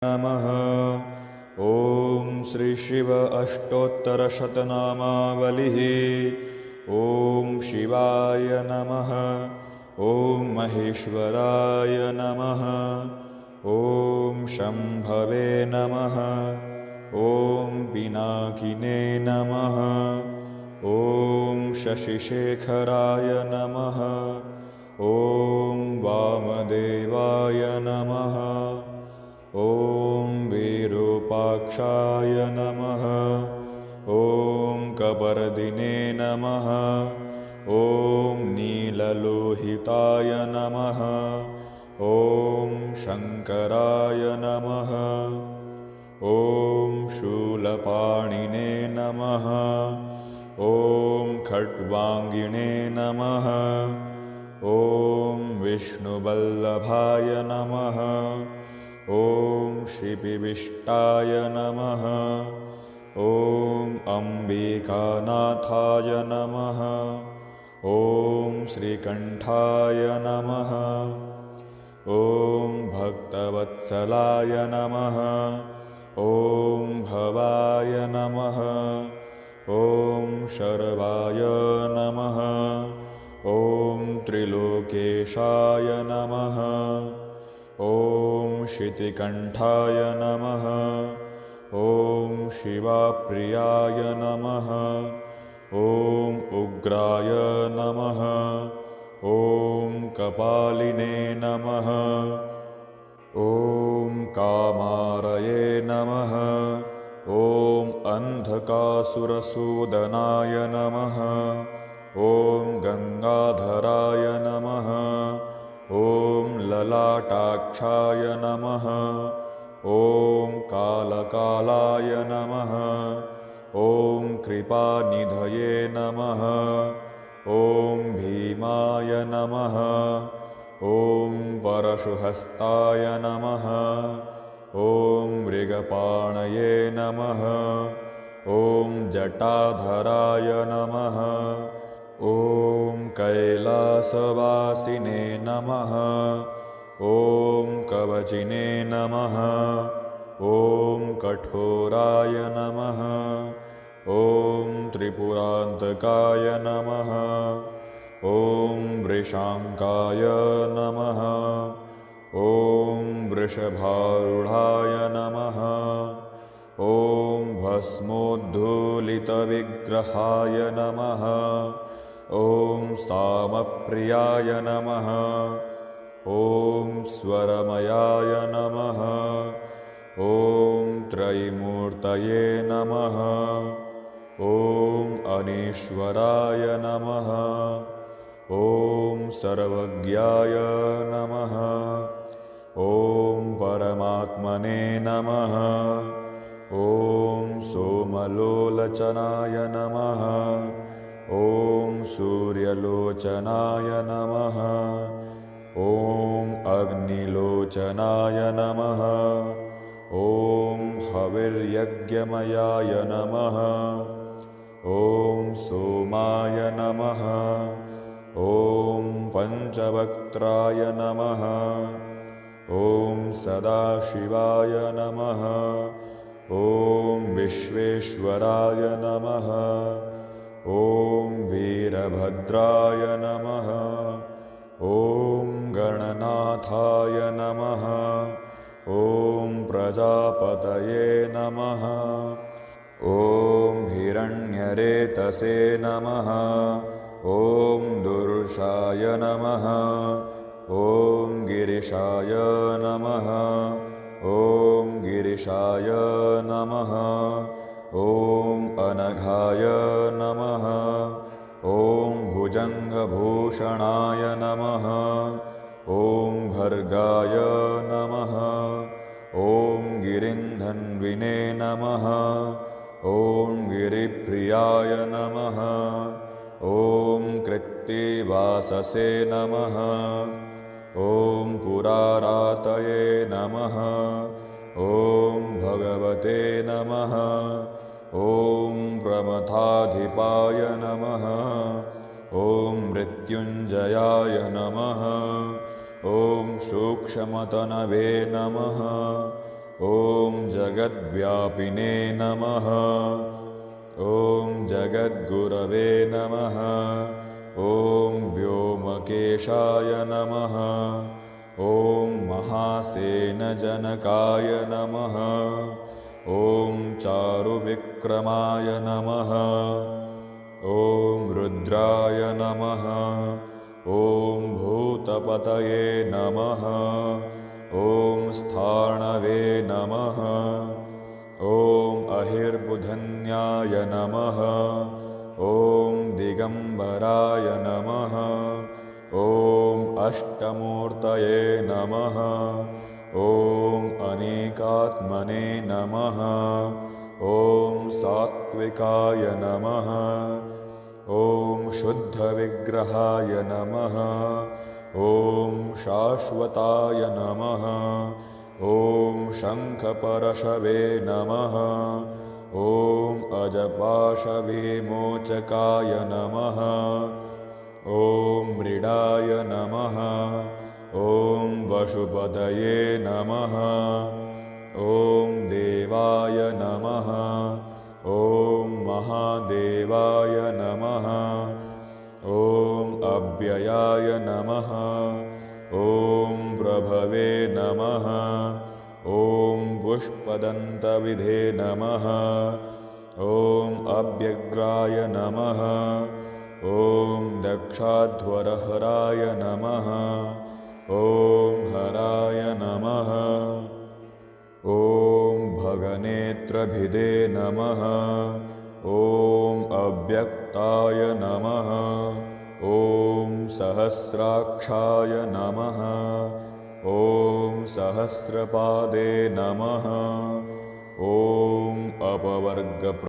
नमः। ॐ श्री शिव अष्टोत्तरशतनामावलिः। ॐ शिवाय नमः। ॐ महेश्वराय नमः। ॐ शम्भवे नमः। ॐ पिनाकिने नमः। ॐ शशिशेखराय नमः। ॐ वामदेवाय नमः। ॐ विरूपाक्षाय नमः। ॐ कपर्दिने नमः। ॐ नीललोहिताय नमः। ॐ शङ्कराय नमः। ॐ शूलपाणिने नमः। ॐ खट्वाङ्गिणे नमः। ॐ विष्णुवल्लभाय नमः। ॐ शिपिविष्टाय नमः। ॐ अम्बिकानाथाय नमः। ॐ श्रीकण्ठाय नमः। ॐ भक्तवत्सलाय नमः। ॐ भवाय नमः। ॐ शर्वाय नमः। ॐ त्रिलोकेशाय नमः। ॐ शितिकण्ठाय नमः। ॐ शिवाप्रियाय नमः। ॐ उग्राय नमः। ॐ कपालिने नमः। ॐ कामारये नमः। ॐ अन्धकासुरसूदनाय नमः। ॐ गङ्गाधराय नमः। ॐ ललाटाक्षाय नमः। ॐ कालकालाय नमः। ॐ कृपानिधये नमः। ॐ भीमाय नमः। ॐ परशुहस्ताय नमः। ॐ मृगपाणये नमः। ॐ जटाधराय नमः। ॐ कैलासवासिने नमः। ॐ कवचिने नमः। ॐ कठोराय नमः। ॐ त्रिपुरान्तकाय नमः। ॐ वृषाङ्काय नमः। ॐ वृषभारूढाय नमः। ॐ भस्मोद्धूलितविग्रहाय नमः। ॐ सामप्रियाय नमः। ॐ स्वरमयाय नमः। ॐ त्रयीमूर्तये नमः। ॐ अनीश्वराय नमः। ॐ सर्वज्ञाय नमः। ॐ परमात्मने नमः। ॐ सोमलोचनाय नमः। ॐ सूर्यलोचनाय नमः। ॐ अग्निलोचनाय नमः। ॐ हविर्यज्ञमयाय नमः। ॐ सोमाय नमः। ॐ पञ्चवक्त्राय नमः। ॐ सदाशिवाय नमः। ॐ विश्वेश्वराय नमः। ॐ वीरभद्राय नमः। ॐ गणनाथाय नमः। ॐ प्रजापतये नमः। ॐ हिरण्यरेतसे नमः। ॐ दुर्शाय नमः। ॐ गिरिशाय नमः। ॐ गिरिशाय नमः। ॐ अनघाय नमः। ॐ भुजङ्गभूषणाय नमः। ॐ भर्गाय नमः। ॐ गिरिन्धन्विने नमः। ॐ गिरिप्रियाय नमः। ॐ कृत्तिवाससे नमः। ॐ पुरारातये नमः। ॐ भगवते नमः। ॐ प्रमथाधिपाय नमः। ॐ मृत्युञ्जयाय नमः। ॐ सूक्ष्मतनवे नमः। ॐ जगद्व्यापिने नमः। ॐ जगद्गुरवे नमः। ॐ व्योमकेशाय नमः। ॐ महासेनजनकाय नमः। ॐ चारुविक्रमाय नमः। ॐ रुद्राय नमः। ॐ भूतपतये नमः। ॐ स्थाणवे नमः। ॐ अहिर्बुधन्याय नमः। ॐ दिगम्बराय नमः। ॐ अष्टमूर्तये नमः। ॐ अनेकात्मने नमः। ॐ सात्विकाय नमः। ॐ शुद्धविग्रहाय नमः। ॐ शाश्वताय नमः। ॐ शङ्खपरशवे नमः। ॐ अजपाशविमोचकाय नमः। ॐ मृडाय नमः। ॐ वशुपतये नमः। ॐ देवाय नमः। ॐ महादेवाय नमः। ॐ अव्ययाय नमः। ॐ प्रभवे नमः। ॐ पुष्पदन्तविधे नमः। ॐ अव्यग्राय नमः। ॐ दक्षाध्वरहराय नमः। ॐ हराय नमः। ॐ भगनेत्रभिदे नमः। ॐ अव्यक्ताय नमः। ॐ सहस्राक्षाय नमः। ॐ सहस्रपादे नमः। ॐ अपवर्ग